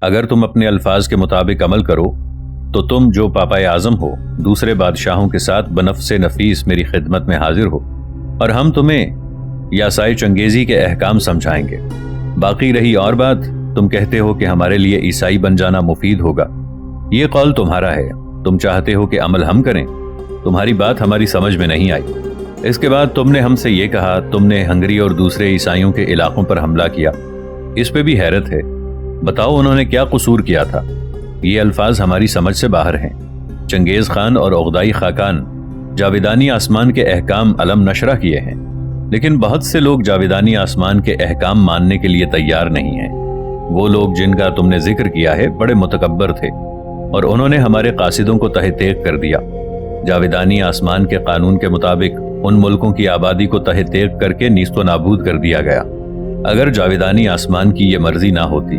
اگر تم اپنے الفاظ کے مطابق عمل کرو تو تم جو پاپائے اعظم ہو دوسرے بادشاہوں کے ساتھ بنفس نفیس میری خدمت میں حاضر ہو، اور ہم تمہیں یاسائے چنگیزی کے احکام سمجھائیں گے۔ باقی رہی اور بات، تم کہتے ہو کہ ہمارے لیے عیسائی بن جانا مفید ہوگا۔ یہ قول تمہارا ہے، تم چاہتے ہو کہ عمل ہم کریں۔ تمہاری بات ہماری سمجھ میں نہیں آئی۔ اس کے بعد تم نے ہم سے یہ کہا تم نے ہنگری اور دوسرے عیسائیوں کے علاقوں پر حملہ کیا۔ اس پہ بھی حیرت ہے، بتاؤ انہوں نے کیا قصور کیا تھا؟ یہ الفاظ ہماری سمجھ سے باہر ہیں۔ چنگیز خان اور عقدائی خاقان جاویدانی آسمان کے احکام علم نشرہ کیے ہیں، لیکن بہت سے لوگ جاویدانی آسمان کے احکام ماننے کے لیے تیار نہیں ہیں۔ وہ لوگ جن کا تم نے ذکر کیا ہے بڑے متکبر تھے، اور انہوں نے ہمارے قاصدوں کو تہہ تیغ کر دیا۔ جاویدانی آسمان کے قانون کے مطابق ان ملکوں کی آبادی کو تہہ تیغ کر کے نیست و نابود کر دیا گیا۔ اگر جاویدانی آسمان کی یہ مرضی نہ ہوتی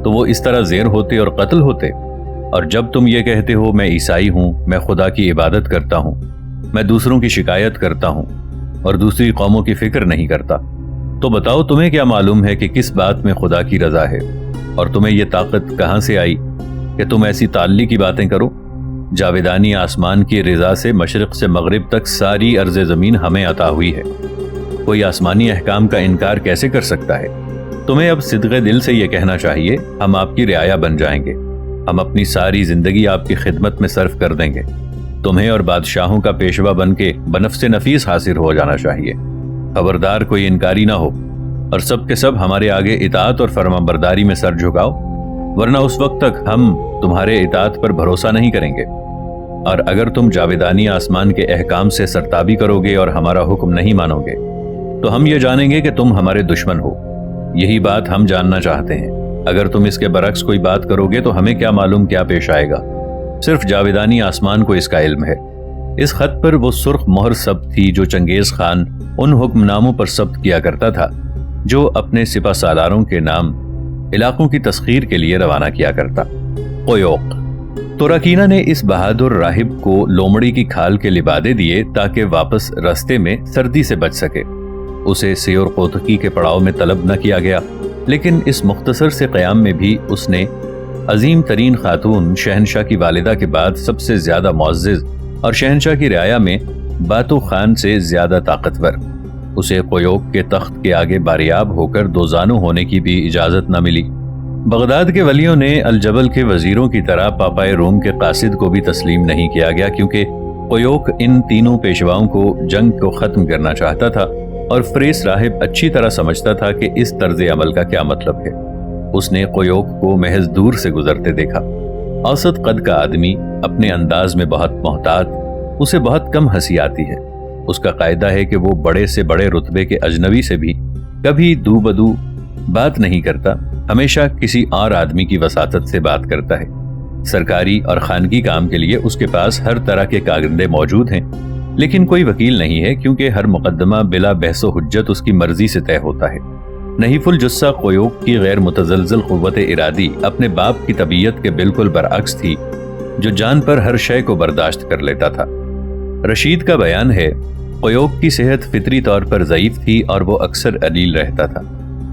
تو وہ اس طرح زیر ہوتے اور قتل ہوتے۔ اور جب تم یہ کہتے ہو میں عیسائی ہوں، میں خدا کی عبادت کرتا ہوں، میں دوسروں کی شکایت کرتا ہوں اور دوسری قوموں کی فکر نہیں کرتا، تو بتاؤ تمہیں کیا معلوم ہے کہ کس بات میں خدا کی رضا ہے، اور تمہیں یہ طاقت کہاں سے آئی کہ تم ایسی تعلی کی باتیں کرو؟ جاویدانی آسمان کی رضا سے مشرق سے مغرب تک ساری ارض زمین ہمیں عطا ہوئی ہے۔ کوئی آسمانی احکام کا انکار کیسے کر سکتا ہے؟ تمہیں اب صدق دل سے یہ کہنا چاہیے ہم آپ کی رعایا بن جائیں گے، ہم اپنی ساری زندگی آپ کی خدمت میں صرف کر دیں گے۔ تمہیں اور بادشاہوں کا پیشوا بن کے بنفس نفیس حاصل ہو جانا چاہیے۔ خبردار کوئی انکاری نہ ہو، اور سب کے سب ہمارے آگے اطاعت اور فرمانبرداری میں سر جھکاؤ، ورنہ اس وقت تک ہم تمہارے اطاعت پر بھروسہ نہیں کریں گے۔ اور اگر تم جاویدانی آسمان کے احکام سے سرتابی کرو گے اور ہمارا حکم نہیں مانو گے تو ہم یہ جانیں گے کہ تم ہمارے دشمن ہو۔ یہی بات ہم جاننا چاہتے ہیں۔ اگر تم اس کے برعکس کوئی بات کرو گے تو ہمیں کیا معلوم کیا پیش آئے گا؟ صرف جاویدانی آسمان کو اس کا علم ہے۔ اس خط پر وہ سرخ مہر ثبت تھی جو چنگیز خان ان حکم ناموں پر ثبت کیا کرتا تھا جو اپنے سپہ سالاروں کے نام علاقوں کی تسخیر کے لیے روانہ کیا کرتا۔ قیوق توراکینا نے اس بہادر راہب کو لومڑی کی کھال کے لبادے دیے تاکہ واپس راستے میں سردی سے بچ سکے۔ اسے سیور قوتکی کے پڑاؤ میں طلب نہ کیا گیا، لیکن اس مختصر سے قیام میں بھی اس نے عظیم ترین خاتون شہنشاہ کی والدہ کے بعد سب سے زیادہ معزز اور شہنشاہ کی رعایا میں باتو خان سے زیادہ طاقتور، اسے قیوق کے تخت کے آگے باریاب ہو کر دوزانو ہونے کی بھی اجازت نہ ملی۔ بغداد کے ولیوں نے الجبل کے وزیروں کی طرح پاپائے روم کے قاصد کو بھی تسلیم نہیں کیا گیا، کیونکہ قیوق ان تینوں پیشواؤں کو جنگ کو ختم کرنا چاہتا تھا، اور فریس راہب اچھی طرح سمجھتا تھا کہ اس طرز عمل کا کیا مطلب ہے۔ اس نے قیوق کو محض دور سے گزرتے دیکھا۔ اوسط قد کا آدمی، اپنے انداز میں بہت محتاط، اسے بہت کم ہنسی آتی ہے۔ اس کا قاعدہ ہے کہ وہ بڑے سے بڑے رتبے کے اجنبی سے بھی کبھی دو بدو بات نہیں کرتا، ہمیشہ کسی اور آدمی کی وساطت سے بات کرتا ہے۔ سرکاری اور خانگی کام کے لیے اس کے پاس ہر طرح کے کاغذے موجود ہیں، لیکن کوئی وکیل نہیں ہے، کیونکہ ہر مقدمہ بلا بحث و حجت اس کی مرضی سے طے ہوتا ہے۔ نحیف الجثہ قیوق کی غیر متزلزل قوت ارادی اپنے باپ کی طبیعت کے بالکل برعکس تھی، جو جان پر ہر شے کو برداشت کر لیتا تھا۔ رشید کا بیان ہے، قیوق کی صحت فطری طور پر ضعیف تھی اور وہ اکثر علیل رہتا تھا۔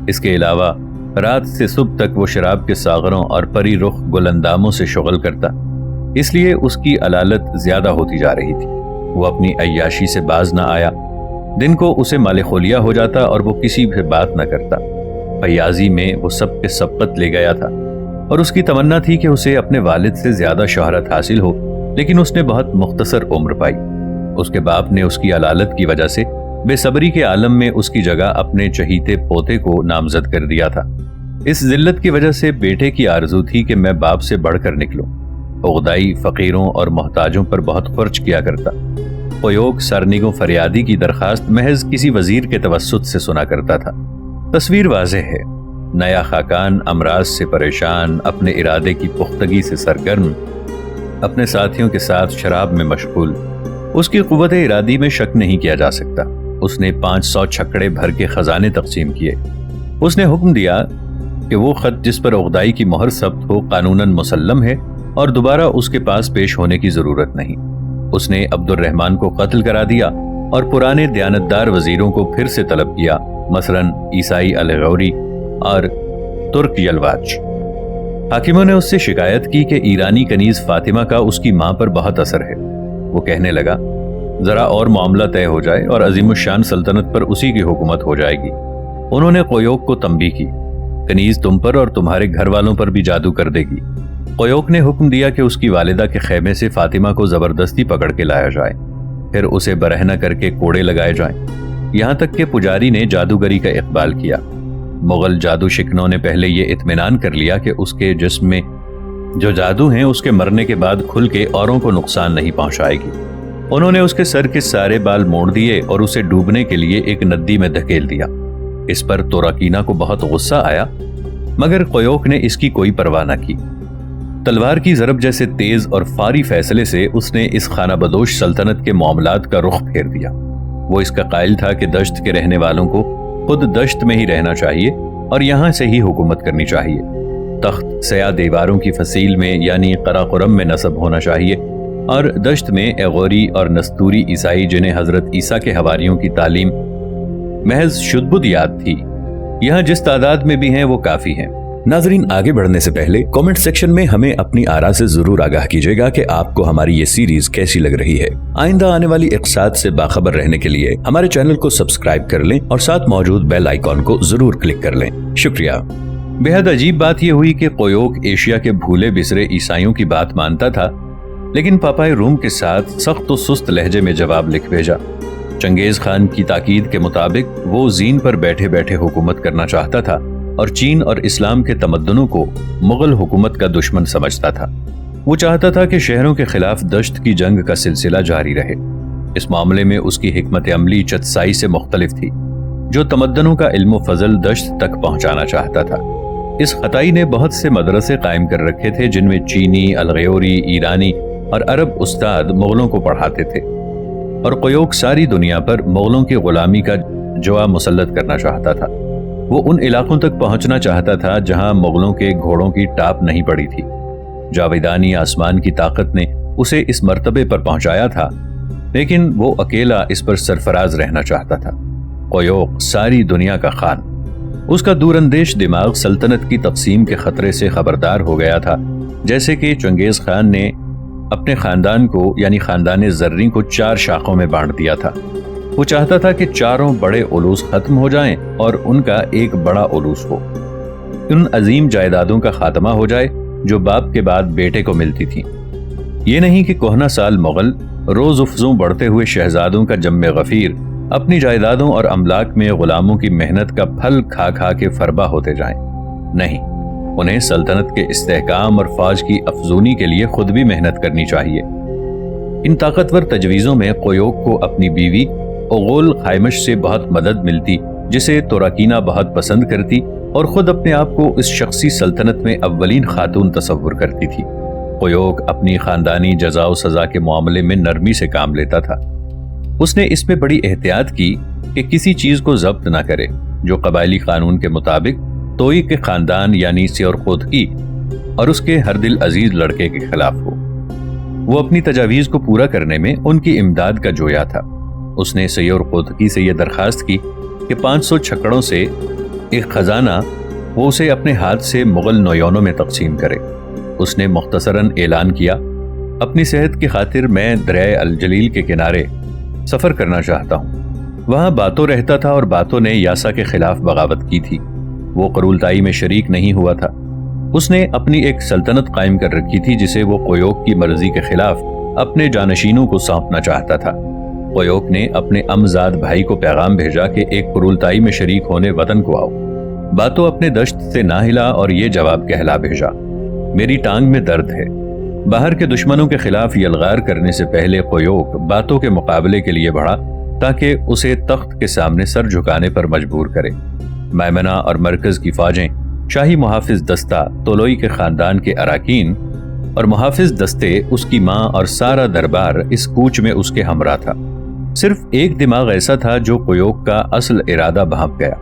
اس کے علاوہ رات سے صبح تک وہ شراب کے ساغروں اور پری رخ گل انداموں سے شغل کرتا، اس لیے اس کی علالت زیادہ ہوتی جا رہی تھی۔ وہ اپنی عیاشی سے باز نہ آیا، دن کو اسے مال خولیا ہو جاتا اور وہ کسی سے بات نہ کرتا۔ فیاضی میں وہ سب کے سبقت لے گیا تھا، اور اس کی تمنا تھی کہ اسے اپنے والد سے زیادہ شہرت حاصل ہو، لیکن اس نے بہت مختصر عمر پائی۔ اس کے باپ نے اس کی علالت کی وجہ سے بے صبری کے عالم میں اس کی جگہ اپنے چہیتے پوتے کو نامزد کر دیا تھا۔ اس ذلت کی وجہ سے بیٹے کی آرزو تھی کہ میں باپ سے بڑھ کر نکلوں۔ عقدائی فقیروں اور محتاجوں پر بہت خرچ کیا کرتا۔ قیوق سرنگوں فریادی کی درخواست محض کسی وزیر کے توسط سے سنا کرتا تھا۔ تصویر واضح ہے، نیا خاقان امراض سے پریشان، اپنے ارادے کی پختگی سے سرگرم، اپنے ساتھیوں کے ساتھ شراب میں مشغول۔ اس کی قوت ارادی میں شک نہیں کیا جا سکتا۔ اس نے 500 چھکڑے بھر کے خزانے تقسیم کیے۔ اس نے حکم دیا کہ وہ خط جس پر عقدائی کی مہر ثبت ہو قانوناً مسلم ہے اور دوبارہ اس کے پاس پیش ہونے کی ضرورت نہیں۔ اس نے عبد الرحمن کو قتل کرا دیا اور پرانے دیانتدار وزیروں کو پھر سے طلب کیا، مثلاً عیسائی الغوری اور ترک یلواج۔ حاکموں نے اس سے شکایت کی کہ ایرانی کنیز فاطمہ کا اس کی ماں پر بہت اثر ہے۔ وہ کہنے لگا ذرا اور معاملہ طے ہو جائے اور عظیم الشان سلطنت پر اسی کی حکومت ہو جائے گی۔ انہوں نے قیوق کو تنبیہ کی، کنیز تم پر اور تمہارے گھر والوں پر بھی جادو کر دے گی۔ قیوق نے حکم دیا کہ اس کی والدہ کے خیمے سے فاطمہ کو زبردستی پکڑ کے لایا جائے، پھر اسے برہنہ کر کے کوڑے لگائے جائیں، یہاں تک کہ پجاری نے جادوگری کا اقبال کیا۔ مغل جادو شکنوں نے پہلے یہ اطمینان کر لیا کہ اس کے جسم میں جو جادو ہیں اس کے مرنے کے بعد کھل کے اوروں کو نقصان نہیں پہنچائے گی۔ انہوں نے اس کے سر کے سارے بال موڑ دیے اور اسے ڈوبنے کے لیے ایک ندی میں دھکیل دیا۔ اس پر توراکینا کو بہت غصہ آیا، مگر قیوق نے اس کی کوئی پرواہ نہ کی۔ تلوار کی ضرب جیسے تیز اور فوری فیصلے سے اس نے اس خانہ بدوش سلطنت کے معاملات کا رخ پھیر دیا۔ وہ اس کا قائل تھا کہ دشت کے رہنے والوں کو خود دشت میں ہی رہنا چاہیے اور یہاں سے ہی حکومت کرنی چاہیے۔ تخت سیاہ دیواروں کی فصیل میں یعنی قراقرم میں نصب ہونا چاہیے، اور دشت میں ایغوری اور نستوری عیسائی جنہیں حضرت عیسیٰ کے حواریوں کی تعلیم محض شدبد یاد تھی، یہاں جس تعداد میں بھی ہیں وہ کافی ہیں۔ ناظرین، آگے بڑھنے سے پہلے کامنٹ سیکشن میں ہمیں اپنی آراء سے ضرور آگاہ کیجیے گا کہ آپ کو ہماری یہ سیریز کیسی لگ رہی ہے۔ آئندہ آنے والی اقساط سے باخبر رہنے کے لیے ہمارے چینل کو سبسکرائب کر لیں اور ساتھ موجود بیل آئیکن کو ضرور کلک کر لیں۔ شکریہ۔ بے حد عجیب بات یہ ہوئی کہ قیوق ایشیا کے بھولے بسرے عیسائیوں کی بات مانتا تھا، لیکن پاپائے روم کے ساتھ سخت و سست لہجے میں جواب لکھ بھیجا۔ چنگیز خان کی تاکید کے مطابق وہ زین پر بیٹھے بیٹھے حکومت کرنا چاہتا تھا اور چین اور اسلام کے تمدنوں کو مغل حکومت کا دشمن سمجھتا تھا۔ وہ چاہتا تھا کہ شہروں کے خلاف دشت کی جنگ کا سلسلہ جاری رہے۔ اس معاملے میں اس کی حکمت عملی چتسائی سے مختلف تھی، جو تمدنوں کا علم و فضل دشت تک پہنچانا چاہتا تھا۔ اس خطائی نے بہت سے مدرسے قائم کر رکھے تھے جن میں چینی، الغیوری، ایرانی اور عرب استاد مغلوں کو پڑھاتے تھے، اور قیوق ساری دنیا پر مغلوں کی غلامی کا جوا مسلط کرنا چاہتا تھا۔ وہ ان علاقوں تک پہنچنا چاہتا تھا جہاں مغلوں کے گھوڑوں کی ٹاپ نہیں پڑی تھی۔ جاویدانی آسمان کی طاقت نے اسے اس مرتبے پر پہنچایا تھا، لیکن وہ اکیلا اس پر سرفراز رہنا چاہتا تھا۔ قیوق ساری دنیا کا خان۔ اس کا دور اندیش دماغ سلطنت کی تقسیم کے خطرے سے خبردار ہو گیا تھا، جیسے کہ چنگیز خان نے اپنے خاندان کو یعنی خاندان زریں کو 4 شاخوں میں بانٹ دیا تھا۔ وہ چاہتا تھا کہ چاروں بڑے علوس ختم ہو جائیں اور ان کا ایک بڑا علوس ہو۔ ان عظیم جائیدادوں کا خاتمہ ہو جائے جو باپ کے بعد بیٹے کو ملتی تھی۔ یہ نہیں کہ کہنا سال مغل روز افزوں بڑھتے ہوئے شہزادوں کا جم غفیر اپنی جائیدادوں اور املاک میں غلاموں کی محنت کا پھل کھا کھا کے فربا ہوتے جائیں۔ نہیں، انہیں سلطنت کے استحکام اور فوج کی افزونی کے لیے خود بھی محنت کرنی چاہیے۔ ان طاقتور تجویزوں میں قیوق کو اپنی بیوی اغول خائمش سے بہت مدد ملتی، جسے توراکینا بہت پسند کرتی اور خود اپنے آپ کو اس شخصی سلطنت میں اولین خاتون تصور کرتی تھی۔ قیوق اپنی خاندانی جزا و سزا کے معاملے میں نرمی سے کام لیتا تھا۔ اس نے اس میں بڑی احتیاط کی کہ کسی چیز کو ضبط نہ کرے جو قبائلی قانون کے مطابق توئی کے خاندان یعنی سیور قوتکی اور اس کے ہر دل عزیز لڑکے کے خلاف ہو۔ وہ اپنی تجاویز کو پورا کرنے میں ان کی امداد کا جویا تھا۔ اس نے سیور قوتکی سے یہ درخواست کی کہ 500 چھکڑوں سے ایک خزانہ وہ اسے اپنے ہاتھ سے مغل نویونوں میں تقسیم کرے۔ اس نے مختصراً اعلان کیا، اپنی صحت کی خاطر میں دریائے الجلیل کے کنارے سفر کرنا چاہتا ہوں۔ وہاں باتو رہتا تھا اور باتو نے یاسا کے خلاف بغاوت کی تھی۔ وہ قرولتائی میں شریک نہیں ہوا تھا۔ اس نے اپنی ایک سلطنت قائم کر رکھی تھی جسے وہ قیوق کی مرضی کے خلاف اپنے جانشینوں کو سونپنا چاہتا تھا۔ قیوق نے اپنے امزاد بھائی کو پیغام بھیجا کہ ایک قرولتائی میں شریک ہونے وطن کو آؤ۔ باتو اپنے دشت سے نہ ہلا اور یہ جواب کہلا بھیجا، میری ٹانگ میں درد ہے۔ باہر کے دشمنوں کے خلاف یلغار کرنے سے پہلے قیوق باتو کے مقابلے کے لیے بڑھا تاکہ اسے تخت کے سامنے سر جھکانے پر مجبور کرے۔ میمنہ اور مرکز کی فوجیں، شاہی محافظ دستہ، تولوئی کے خاندان کے اراکین اور محافظ دستے، اس کی ماں اور سارا دربار اس کوچ میں اس کے ہمراہ تھا۔ صرف ایک دماغ ایسا تھا جو قیوق کا اصل ارادہ بھانپ گیا۔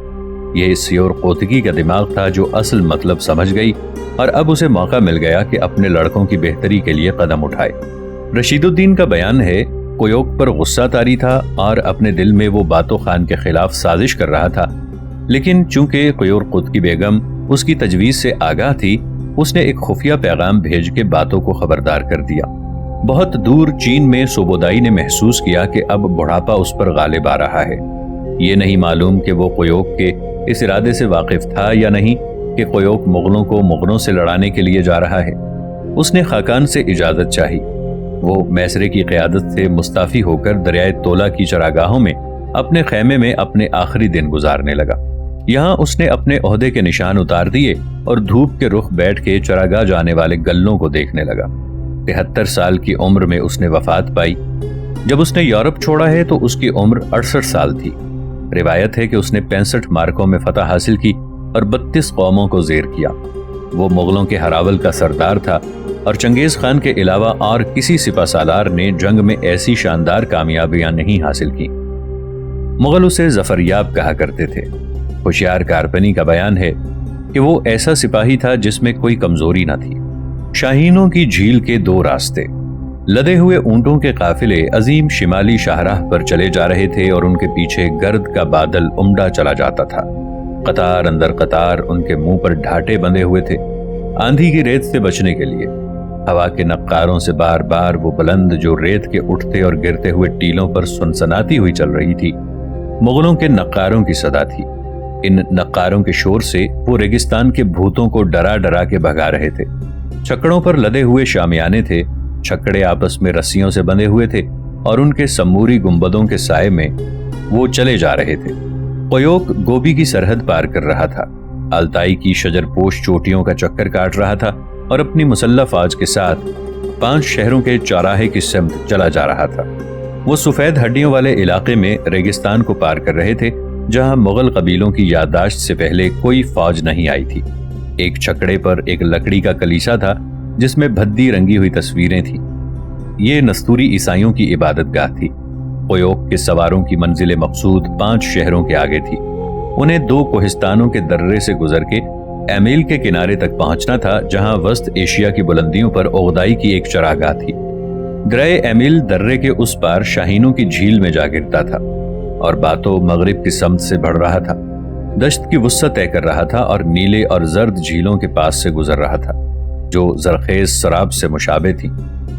یہ سیور قوتکی کا دماغ تھا جو اصل مطلب سمجھ گئی اور اب اسے موقع مل گیا کہ اپنے لڑکوں کی بہتری کے لیے قدم اٹھائے۔ رشید الدین کا بیان ہے، قیوق پر غصہ طاری تھا اور اپنے دل میں وہ باتو خان کے خلاف سازش کر رہا تھا، لیکن چونکہ قیور قوتکی بیگم اس کی تجویز سے آگاہ تھی اس نے ایک خفیہ پیغام بھیج کے باتوں کو خبردار کر دیا۔ بہت دور چین میں سوبودائی نے محسوس کیا کہ اب بڑھاپا اس پر غالب آ رہا ہے۔ یہ نہیں معلوم کہ وہ قیوق کے اس ارادے سے واقف تھا یا نہیں کہ قیوق مغلوں کو مغلوں سے لڑانے کے لیے جا رہا ہے۔ اس نے خاقان سے اجازت چاہی۔ وہ میسرے کی قیادت سے مستعفی ہو کر دریائے تولا کی چراگاہوں میں اپنے خیمے میں اپنے آخری دن گزارنے لگا۔ یہاں اس نے اپنے عہدے کے نشان اتار دیے اور دھوپ کے رخ بیٹھ کے چراگاہ جانے والے گلوں کو دیکھنے لگا۔ 73 سال کی عمر میں اس نے وفات پائی۔ جب اس نے یورپ چھوڑا ہے تو اس کی عمر 68 سال تھی۔ روایت ہے کہ اس نے 65 مارکوں میں فتح حاصل کی اور 32 قوموں کو زیر کیا۔ وہ مغلوں کے ہراول کا سردار تھا اور چنگیز خان کے علاوہ اور کسی سپہ سالار نے جنگ میں ایسی شاندار کامیابیاں نہیں حاصل کی۔ مغل اسے ظفریاب کہا کرتے تھے۔ ہوشیار کارپنی کا بیان ہے کہ وہ ایسا سپاہی تھا جس میں کوئی کمزوری نہ تھی۔ شاہینوں کی جھیل کے 2 راستے، لدے ہوئے اونٹوں کے قافلے عظیم شمالی شاہراہ پر چلے جا رہے تھے اور ان کے پیچھے گرد کا بادل عمڈا چلا جاتا تھا۔ قطار اندر قطار ان کے منہ پر ڈھاٹے بندھے ہوئے تھے۔ آندھی کی ریت سے بچنے کے لیے ہوا کے نقاروں سے بار بار وہ بلند جو ریت کے اٹھتے اور گرتے ہوئے ٹیلوں پر سنسناتی ہوئی چل رہی تھی، مغلوں کے نقاروں کی صدا تھی۔ ان نقاروں کے شور سے وہ ریگستان کے بھوتوں کو ڈرا ڈرا کے بھگا رہے تھے۔ چھکڑوں پر لدے ہوئے شامیانے تھے، چھکڑے آپس میں رسیوں سے بندھے ہوئے تھے اور ان کے سموری گنبدوں کے سائے میں وہ چلے جا رہے تھے۔ قیوق گوبی کی سرحد پار کر رہا تھا، التائی کی شجر پوش چوٹیوں کا چکر کاٹ رہا تھا اور اپنی مسلح فوج کے ساتھ 5 شہروں کے چوراہے کی سمت چلا جا رہا تھا۔ وہ سفید ہڈیوں والے علاقے میں ریگستان کو پار کر رہے تھے جہاں مغل قبیلوں کی یادداشت سے پہلے کوئی فوج نہیں آئی تھی۔ ایک چھکڑے پر ایک لکڑی کا کلیسا تھا جس میں بھدی رنگی ہوئی تصویریں تھیں۔ یہ نستوری عیسائیوں کی عبادت گاہ تھی۔ قیوق کے سواروں کی منزل مقصود 5 شہروں کے آگے تھی۔ انہیں 2 کوہستانوں کے درے سے گزر کے ایمیل کے کنارے تک پہنچنا تھا جہاں وسط ایشیا کی بلندیوں پر اوغدائی کی ایک چراگاہ تھی۔ درائے ایمیل درے کے اس پار شاہینوں کی جھیل میں جا گرتا تھا اور باتوں مغرب کی سمت سے بڑھ رہا تھا۔ دشت کی وسعت طے کر رہا تھا اور نیلے اور زرد جھیلوں کے پاس سے گزر رہا تھا جو زرخیز سراب سے مشابہ تھی۔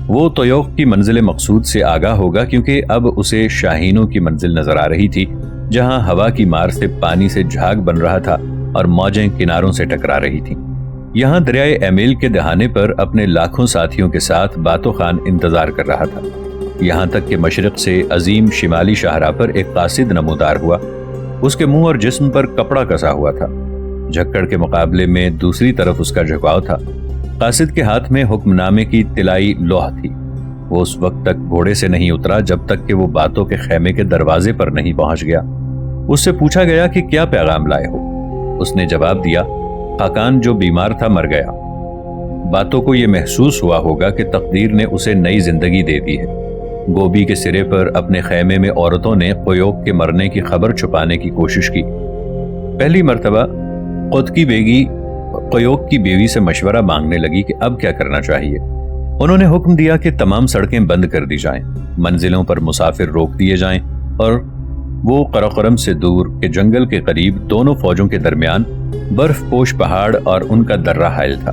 وہ قیوق کی منزل مقصود سے آگاہ ہوگا کیونکہ اب اسے شاہینوں کی منزل نظر آ رہی تھی جہاں ہوا کی مار سے پانی سے جھاگ بن رہا تھا اور موجیں کناروں سے ٹکرا رہی تھیں۔ یہاں دریائے ایمیل کے دہانے پر اپنے لاکھوں ساتھیوں کے ساتھ باتو خان انتظار کر رہا تھا، یہاں تک کہ مشرق سے عظیم شمالی شاہراہ پر ایک قاصد نمودار ہوا۔ اس کے منہ اور جسم پر کپڑا کسا ہوا تھا، جھکڑ کے مقابلے میں دوسری طرف اس کا جھکاؤ تھا۔ قاصد کے ہاتھ میں حکم نامے کی طلائی لوح تھی۔ وہ اس وقت تک گھوڑے سے نہیں اترا جب تک کہ وہ باتوں کے خیمے کے دروازے پر نہیں پہنچ گیا۔ اس سے پوچھا گیا کہ کیا پیغام لائے ہو؟ اس نے جواب دیا، خاقان جو بیمار تھا مر گیا۔ باتوں کو یہ محسوس ہوا ہوگا کہ تقدیر نے اسے نئی زندگی دے دی ہے۔ گوبی کے سرے پر اپنے خیمے میں عورتوں نے قیوق کے مرنے کی خبر چھپانے کی کوشش کی۔ پہلی مرتبہ قدکی بیگی قیوق کی بیوی سے مشورہ مانگنے لگی کہ اب کیا کرنا چاہیے۔ انہوں نے حکم دیا کہ تمام سڑکیں بند کر دی جائیں، منزلوں پر مسافر روک دیے جائیں اور وہ قراقرم سے دور کے جنگل کے قریب دونوں فوجوں کے درمیان برف پوش پہاڑ اور ان کا درہ حائل تھا۔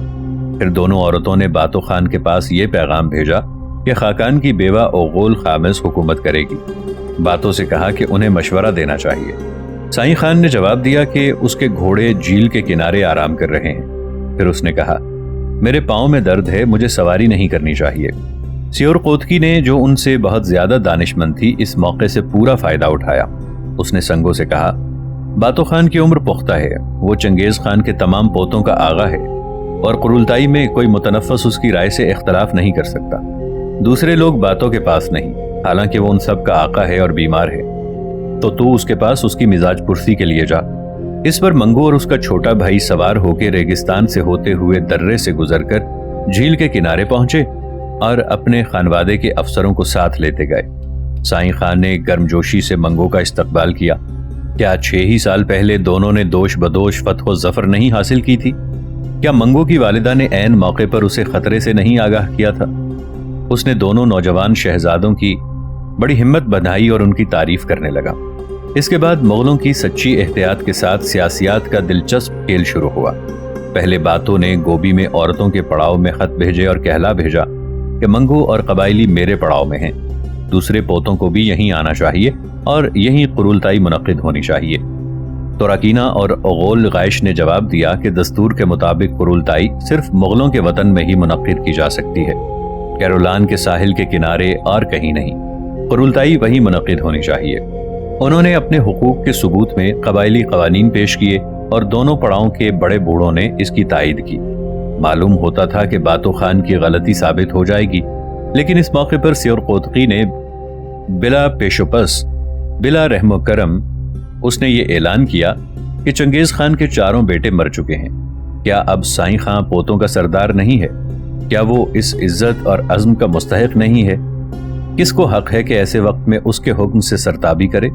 پھر دونوں عورتوں نے باتو خان کے پاس یہ پیغام بھیجا کہ خاقان کی بیوہ اوغول خامس حکومت کرے گی۔ باتوں سے کہا کہ انہیں مشورہ دینا چاہیے۔ سائیں خان نے جواب دیا کہ اس کے گھوڑے جھیل کے کنارے آرام کر رہے ہیں۔ پھر اس نے کہا، میرے پاؤں میں درد ہے، مجھے سواری نہیں کرنی چاہیے۔ سیور قوتکی نے جو ان سے بہت زیادہ دانش مند تھی اس موقع سے پورا فائدہ اٹھایا۔ اس نے سنگوں سے کہا، باتو خان کی عمر پختہ ہے، وہ چنگیز خان کے تمام پوتوں کا آغا ہے اور قرولتائی میں کوئی متنفس اس کی رائے سے اختلاف نہیں کر سکتا۔ دوسرے لوگ باتوں کے پاس نہیں، حالانکہ وہ ان سب کا آقا ہے اور بیمار ہے، تو اس کے پاس اس کی مزاج پرسی کے لیے جا۔ اس پر منگو اور اس کا چھوٹا بھائی سوار ہو کے ریگستان سے ہوتے ہوئے درے سے گزر کر جھیل کے کنارے پہنچے اور اپنے خانوادے کے افسروں کو ساتھ لیتے گئے۔ سائیں خان نے گرمجوشی سے منگو کا استقبال کیا۔ کیا 6 ہی سال پہلے دونوں نے دوش بدوش فتح و ظفر نہیں حاصل کی تھی؟ کیا منگو کی والدہ نے عین موقع پر اسے خطرے سے نہیں آگاہ کیا تھا؟ اس نے دونوں نوجوان شہزادوں کی بڑی ہمت بندھائی اور ان کی تعریف کرنے لگا۔ اس کے بعد مغلوں کی سچی احتیاط کے ساتھ سیاسیات کا دلچسپ کھیل شروع ہوا۔ پہلے باتوں نے گوبی میں عورتوں کے پڑاؤ میں خط بھیجے اور کہلا بھیجا کہ منگو اور قبائلی میرے پڑاؤ میں ہیں، دوسرے پوتوں کو بھی یہیں آنا چاہیے اور یہیں قرولتائی منعقد ہونی چاہیے۔ تو راکینہ اور اغول غائش نے جواب دیا کہ دستور کے مطابق قرولتائی صرف مغلوں کے وطن میں ہی منعقد کی جا سکتی ہے، کیرولان کے ساحل کے کنارے اور کہیں نہیں، قرولتائی وہی منعقد ہونی چاہیے۔ انہوں نے اپنے حقوق کے ثبوت میں قبائلی قوانین پیش کیے اور دونوں پڑاؤں کے بڑے بوڑھوں نے اس کی تائید کی۔ معلوم ہوتا تھا کہ باتو خان کی غلطی ثابت ہو جائے گی، لیکن اس موقع پر سیور قوتقی نے بلا پیش و پس، بلا رحم و کرم اس نے یہ اعلان کیا کہ چنگیز خان کے چاروں بیٹے مر چکے ہیں، کیا اب سائیں خان پوتوں کا سردار نہیں ہے؟ کیا وہ اس عزت اور عزم کا مستحق نہیں ہے؟ کس کو حق ہے کہ ایسے وقت میں اس کے حکم سے سرتابی کرے؟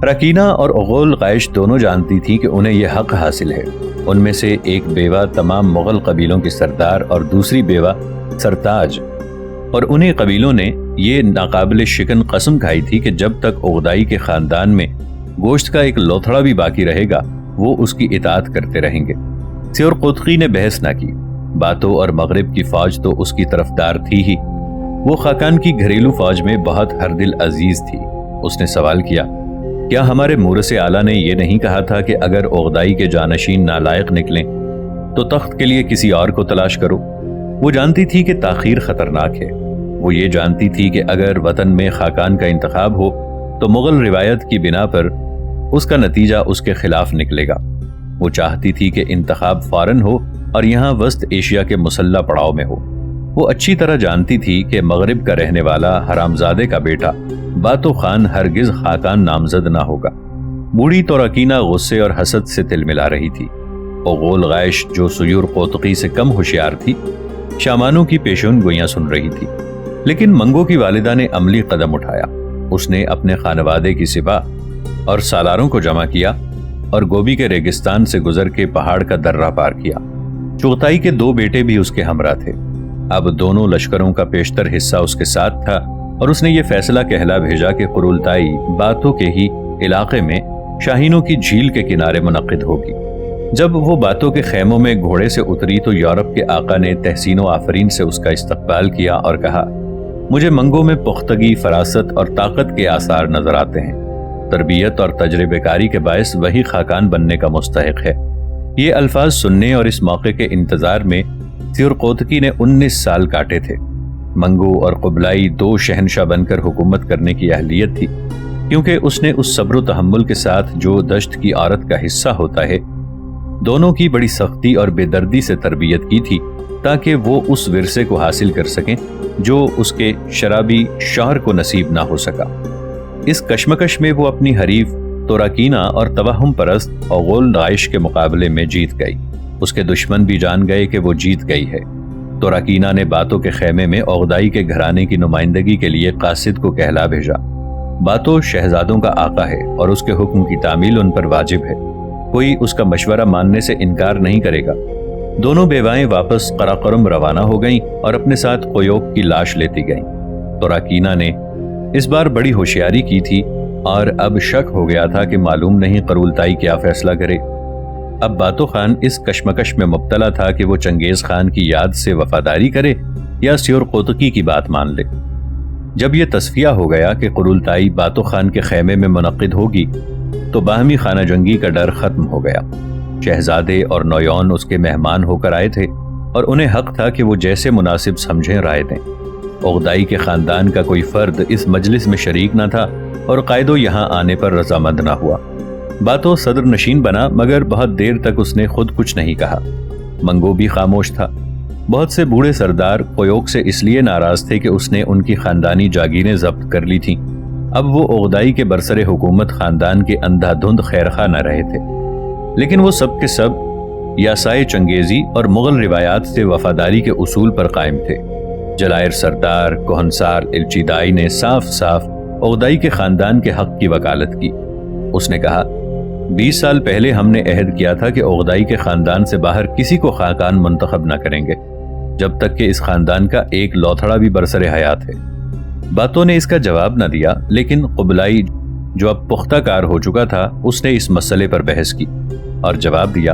راکینہ اور اغول غائش دونوں جانتی تھی کہ انہیں یہ حق حاصل ہے۔ ان میں سے ایک بیوہ تمام مغل قبیلوں کی سردار اور دوسری بیوہ سرتاج، اور انہیں قبیلوں نے یہ ناقابل شکن قسم کھائی تھی کہ جب تک اغدائی کے خاندان میں گوشت کا ایک لوتھڑا بھی باقی رہے گا وہ اس کی اطاعت کرتے رہیں گے۔ سیور قوتقی نے بحث نہ کی، باتو اور مغرب کی فوج تو اس کی طرفدار تھی ہی، وہ خاقان کی گھریلو فوج میں بہت ہر دل عزیز تھی۔ اس نے سوال کیا، کیا ہمارے مورث اعلیٰ نے یہ نہیں کہا تھا کہ اگر اغدائی کے جانشین نالائق نکلیں تو تخت کے لیے کسی اور کو تلاش کرو؟ وہ جانتی تھی کہ تاخیر خطرناک ہے، وہ یہ جانتی تھی کہ اگر وطن میں خاقان کا انتخاب ہو تو مغل روایت کی بنا پر اس کا نتیجہ اس کے خلاف نکلے گا۔ وہ چاہتی تھی کہ انتخاب فوراً ہو اور یہاں وسط ایشیا کے مسلح پڑاؤ میں ہو۔ وہ اچھی طرح جانتی تھی کہ مغرب کا رہنے والا حرامزادے کا بیٹا باتو خان ہرگز خاقان نامزد نہ ہوگا۔ بوڑھی تو راکینہ غصے اور حسد سے تل ملا رہی تھی۔ اغول غائش جو سیور قوتقی سے کم ہوشیار تھی شامانوں کی پیشون گوئیاں سن رہی تھی، لیکن منگو کی والدہ نے عملی قدم اٹھایا۔ اس نے اپنے خانوادے کی سپاہ اور سالاروں کو جمع کیا اور گوبی کے ریگستان سے گزر کے پہاڑ کا درہ پار کیا۔ چغتائی کے 2 بیٹے بھی اس کے ہمراہ تھے۔ اب دونوں لشکروں کا بیشتر حصہ اس کے ساتھ تھا اور اس نے یہ فیصلہ کہلا بھیجا کہ قرولتائی باتو کے ہی علاقے میں شاہینوں کی جھیل کے کنارے منعقد ہوگی۔ جب وہ باتو کے خیموں میں گھوڑے سے اتری تو یورپ کے آقا نے تحسین و آفرین سے اس کا استقبال کیا اور کہا، مجھے منگو میں پختگی، فراست اور طاقت کے آثار نظر آتے ہیں۔ تربیت اور تجربہ کاری کے باعث وہی خاقان بننے کا مستحق ہے۔ یہ الفاظ سننے اور اس موقع کے انتظار میں سیور قوتقی نے 19 سال کاٹے تھے۔ منگو اور قبلائی 2 شہنشاہ بن کر حکومت کرنے کی اہلیت تھی، کیونکہ اس نے اس صبر و تحمل کے ساتھ جو دشت کی عورت کا حصہ ہوتا ہے، دونوں کی بڑی سختی اور بے دردی سے تربیت کی تھی تاکہ وہ اس ورثے کو حاصل کر سکیں جو اس کے شرابی شوہر کو نصیب نہ ہو سکا۔ اس کشمکش میں وہ اپنی حریف تو راکینہ اور توہم پرست اغول غائش کے مقابلے میں جیت گئی۔ اس کے دشمن بھی جان گئے کہ وہ جیت گئی ہے۔ تو راکینہ نے باتو کے خیمے میں اغدائی کے گھرانے کی نمائندگی کے لیے قاصد کو کہلا بھیجا۔ باتو شہزادوں کا آقا ہے اور اس کے حکم کی تعمیل ان پر واجب ہے، کوئی اس کا مشورہ ماننے سے انکار نہیں کرے گا۔ دونوں بیوائیں واپس قراقرم روانہ ہو گئیں اور اپنے ساتھ قیوق کی لاش لیتی گئیں۔ تو راکینہ نے اس بار بڑی ہوشیاری کی تھی اور اب شک ہو گیا تھا کہ معلوم نہیں قرولتائی کیا فیصلہ کرے۔ اب باتو خان اس کشمکش میں مبتلا تھا کہ وہ چنگیز خان کی یاد سے وفاداری کرے یا سیور قوتقی کی بات مان لے۔ جب یہ تصفیہ ہو گیا کہ قرولتائی باتو خان کے خیمے میں منعقد ہوگی تو باہمی خانہ جنگی کا ڈر ختم ہو گیا۔ شہزادے اور نویون اس کے مہمان ہو کر آئے تھے اور انہیں حق تھا کہ وہ جیسے مناسب سمجھیں رائے دیں۔ اغدائی کے خاندان کا کوئی فرد اس مجلس میں شریک نہ تھا اور قائدو یہاں آنے پر رضامند نہ ہوا۔ باتو صدر نشین بنا مگر بہت دیر تک اس نے خود کچھ نہیں کہا۔ منگو بھی خاموش تھا۔ بہت سے بوڑھے سردار قیوق سے اس لیے ناراض تھے کہ اس نے ان کی خاندانی جاگیریں ضبط کر لی تھیں۔ اب وہ اغدائی کے برسر حکومت خاندان کے اندھا دھند خیرخواہ نہ رہے تھے، لیکن وہ سب کے سب یاسائے چنگیزی اور مغل روایات سے وفاداری کے اصول پر قائم تھے۔ جلائر سردار کوہنسار الچیدائی نے صاف صاف اغدائی کے خاندان کے حق کی وکالت کی۔ اس نے کہا، 20 سال پہلے ہم نے عہد کیا تھا کہ اغدائی کے خاندان سے باہر کسی کو خاقان منتخب نہ کریں گے جب تک کہ اس خاندان کا ایک لوتھڑا بھی برسر حیات ہے۔ باتو نے اس کا جواب نہ دیا، لیکن قبلائی جو اب پختہ کار ہو چکا تھا اس نے اس مسئلے پر بحث کی اور جواب دیا،